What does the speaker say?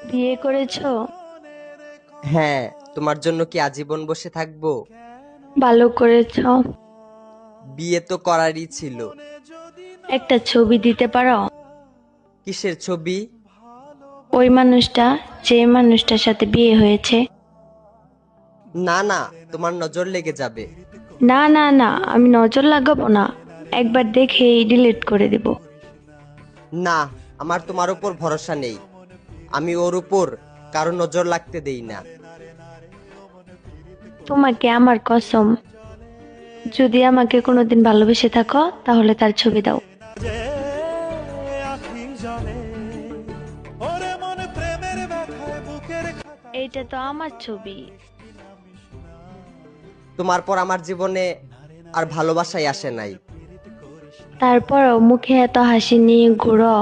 বিয়ে করেছো? হ্যাঁ, তোমার জন্য কি আজীবন বসে থাকবো? ভালো করেছো। বিয়ে তো করারই ছিল। একটা ছবি দিতে পারো? কিসের ছবি? ওই মানুষটা, যে মানুষটার সাথে বিয়ে হয়েছে। না না, তোমার নজর লেগে যাবে। না না না, আমি নজর লাগাবো না। একবার দেখেই ডিলিট করে দেব। না, আমার তোমার উপর ভরসা নেই। আমি ওর উপর কারো নজর লাগতে দেই না। তোমাকে আমার কসম, যদি আমাকে কোনোদিন ভালোবেসে থাকো তাহলে তার ছবি দাও। যে আখি জলে ওরে মন প্রেমের ব্যথায় বুকের খাতায় এইটা তো আমার ছবি। তোমার পর আমার জীবনে আর ভালোবাসাই আসে নাই। তারপরও মুখে এত হাসি নিয়ে ঘুরো।